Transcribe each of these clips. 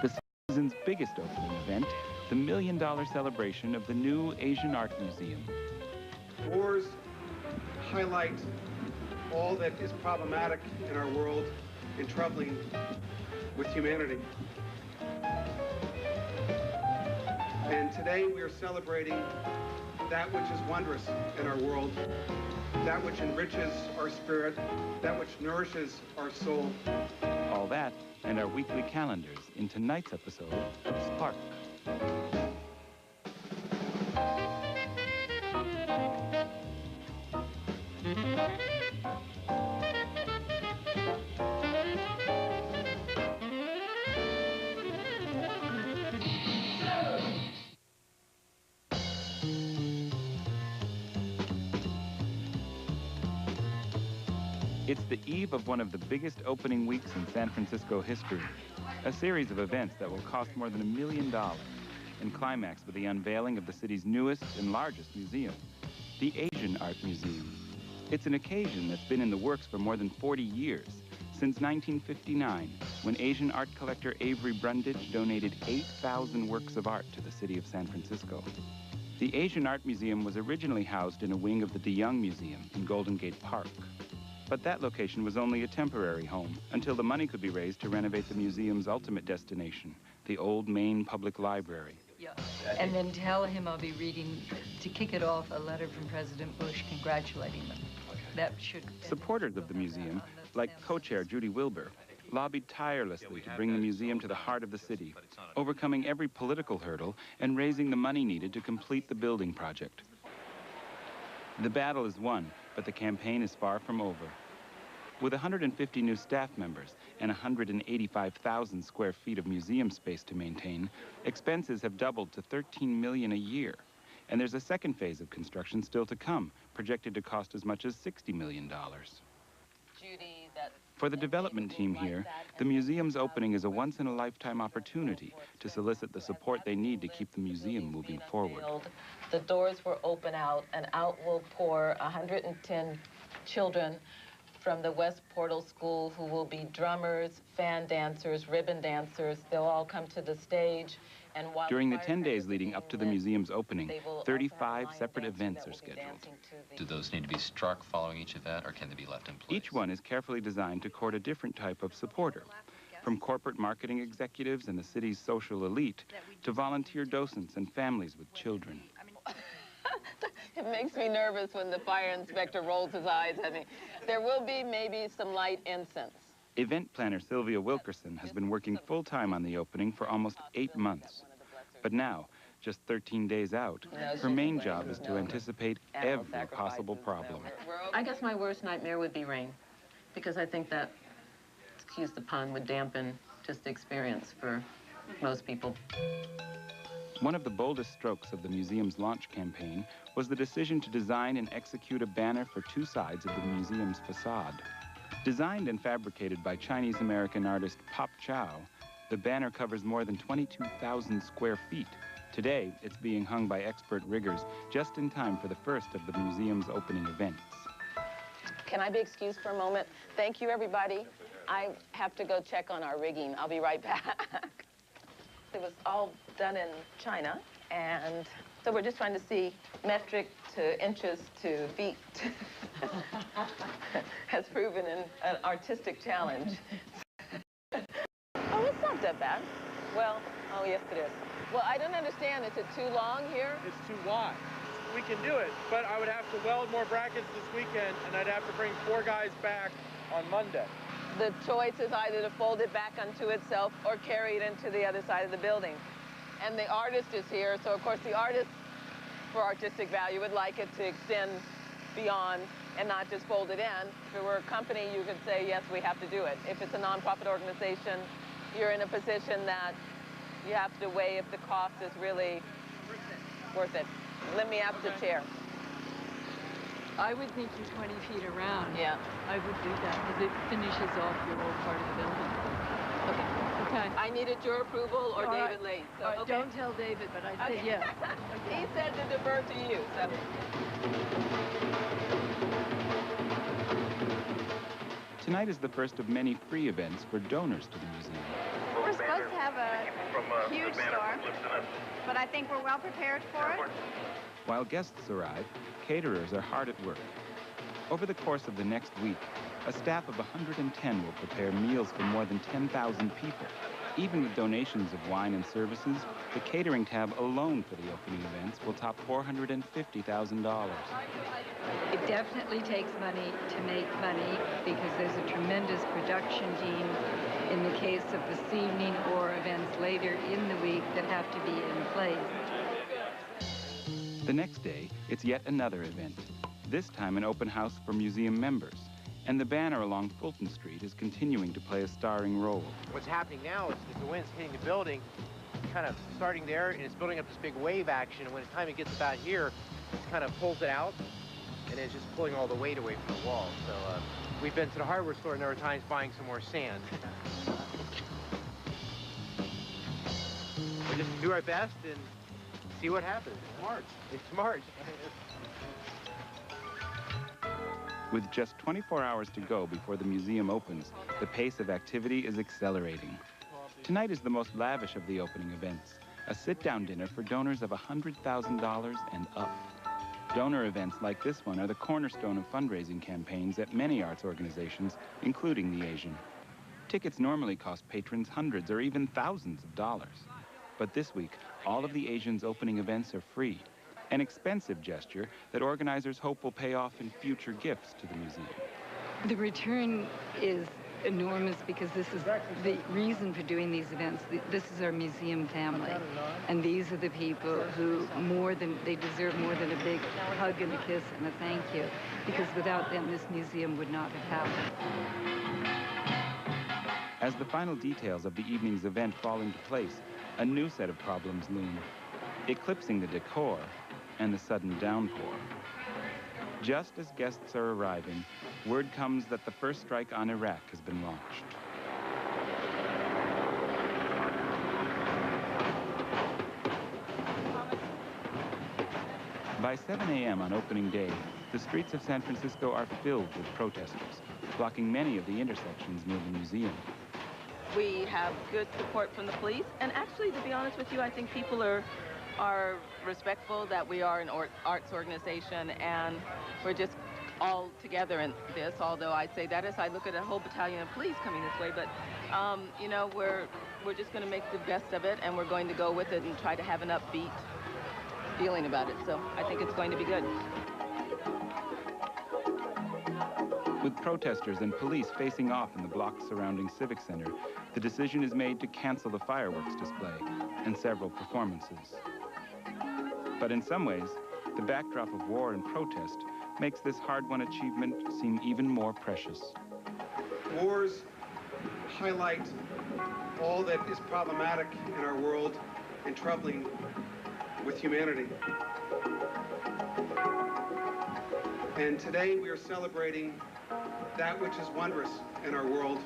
the season's biggest opening event, the $1 million celebration of the new Asian Art Museum. Wars highlight all that is problematic in our world and troubling with humanity. And today we are celebrating that which is wondrous in our world, that which enriches our spirit, that which nourishes our soul. All that and our weekly calendars in tonight's episode of Spark. It's the eve of one of the biggest opening weeks in San Francisco history, a series of events that will cost more than $1 million and climax with the unveiling of the city's newest and largest museum, the Asian Art Museum. It's an occasion that's been in the works for more than 40 years, since 1959, when Asian art collector Avery Brundage donated 8,000 works of art to the city of San Francisco. The Asian Art Museum was originally housed in a wing of the DeYoung Museum in Golden Gate Park. But that location was only a temporary home until the money could be raised to renovate the museum's ultimate destination, the old Main Public Library. Yeah. And then tell him I'll be reading, to kick it off, a letter from President Bush congratulating them. That should... Supporters of the museum, like co-chair Judy Wilbur, lobbied tirelessly to bring the museum to the heart of the city, overcoming every political hurdle and raising the money needed to complete the building project. The battle is won, but the campaign is far from over. With 150 new staff members and 185,000 square feet of museum space to maintain, expenses have doubled to $13 million a year. And there's a second phase of construction still to come, projected to cost as much as $60 million. For the development team here, the museum's opening is a once-in-a-lifetime opportunity to solicit the support they need to keep the museum moving forward. The doors will open out, and out will pour 110 children from the West Portal School who will be drummers, fan dancers, ribbon dancers. They'll all come to the stage. And while during the 10 days leading up to the museum's opening, 35 separate events are scheduled. Do those need to be struck following each event, or can they be left in place? Each one is carefully designed to court a different type of supporter, from corporate marketing executives and the city's social elite to volunteer docents and families with children. It makes me nervous when the fire inspector rolls his eyes at me. There will be maybe some light incense. Event planner Sylvia Wilkerson has been working full-time on the opening for almost 8 months. But now, just 13 days out, her main job is to anticipate every possible problem. I guess my worst nightmare would be rain, because I think that, excuse the pun, would dampen just the experience for most people. One of the boldest strokes of the museum's launch campaign was the decision to design and execute a banner for 2 sides of the museum's facade. Designed and fabricated by Chinese-American artist Pop Chow, the banner covers more than 22,000 square feet. Today, it's being hung by expert riggers just in time for the first of the museum's opening events. Can I be excused for a moment? Thank you, everybody. I have to go check on our rigging. I'll be right back. It was all done in China, and so we're just trying to see metric to inches to feet. Has proven an artistic challenge. Oh, it's not that bad. Well, oh, yes, it is. Well, I don't understand. Is it too long here? It's too wide. We can do it, but I would have to weld more brackets this weekend, and I'd have to bring 4 guys back on Monday. The choice is either to fold it back onto itself or carry it into the other side of the building. And the artist is here, so of course the artist, for artistic value, would like it to extend beyond and not just fold it in. If it were a company, you could say, yes, we have to do it. If it's a nonprofit organization, you're in a position that you have to weigh if the cost is really worth it. Let me have the chair. I would think you're 20 feet around. Yeah. I would do that, because it finishes off your whole part of the building. Okay. Okay. I needed your approval or David Lee. So, okay. Don't tell David, but I said yes. Okay. He said to defer to you. So. Tonight is the first of many free events for donors to the museum. We're supposed to have have a huge store, but I think we're well prepared for it. While guests arrive, caterers are hard at work. Over the course of the next week, a staff of 110 will prepare meals for more than 10,000 people. Even with donations of wine and services, the catering tab alone for the opening events will top $450,000. It definitely takes money to make money because there's a tremendous production team in the case of this evening or events later in the week that have to be in place. The next day, it's yet another event, this time an open house for museum members. And the banner along Fulton Street is continuing to play a starring role. What's happening now is the wind's hitting the building, kind of starting there, and it's building up this big wave action. And when the time it gets about here, it kind of pulls it out, and it's just pulling all the weight away from the wall. So we've been to the hardware store a number of times buying some more sand. We just do our best and see what happens. It's March. It's March. With just 24 hours to go before the museum opens, the pace of activity is accelerating. Tonight is the most lavish of the opening events, a sit-down dinner for donors of $100,000 and up. Donor events like this one are the cornerstone of fundraising campaigns at many arts organizations, including the Asian. Tickets normally cost patrons hundreds or even thousands of dollars. But this week, all of the Asian's opening events are free. An expensive gesture that organizers hope will pay off in future gifts to the museum. The return is enormous because this is the reason for doing these events. This is our museum family. And these are the people who they deserve more than a big hug and a kiss and a thank you. Because without them, this museum would not have happened. As the final details of the evening's event fall into place, a new set of problems loom, eclipsing the decor and the sudden downpour. Just as guests are arriving, word comes that the first strike on Iraq has been launched. By 7 a.m. on opening day, the streets of San Francisco are filled with protesters, blocking many of the intersections near the museum. We have good support from the police, and actually, to be honest with you, I think people are respectful that we are an arts organization and we're just all together in this, although I'd say that as I look at a whole battalion of police coming this way, but you know, we're just going to make the best of it and we're going to go with it and try to have an upbeat feeling about it, so I think it's going to be good. With protesters and police facing off in the blocks surrounding Civic Center, the decision is made to cancel the fireworks display and several performances. But in some ways, the backdrop of war and protest makes this hard-won achievement seem even more precious. Wars highlight all that is problematic in our world and troubling with humanity. And today we are celebrating that which is wondrous in our world,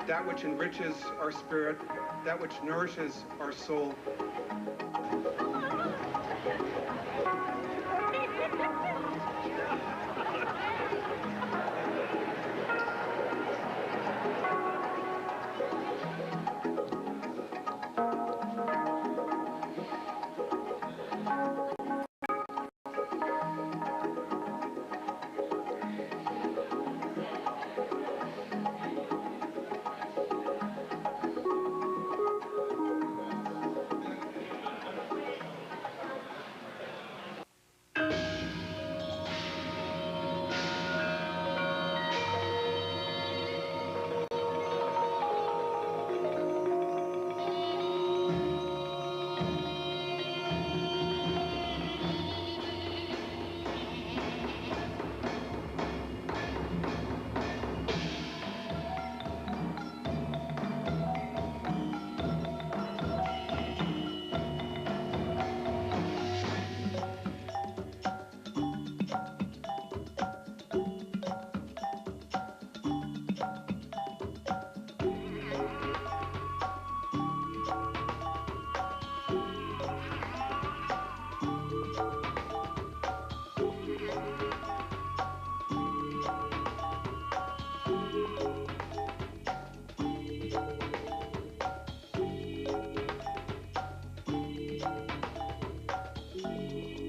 that which enriches our spirit, that which nourishes our soul.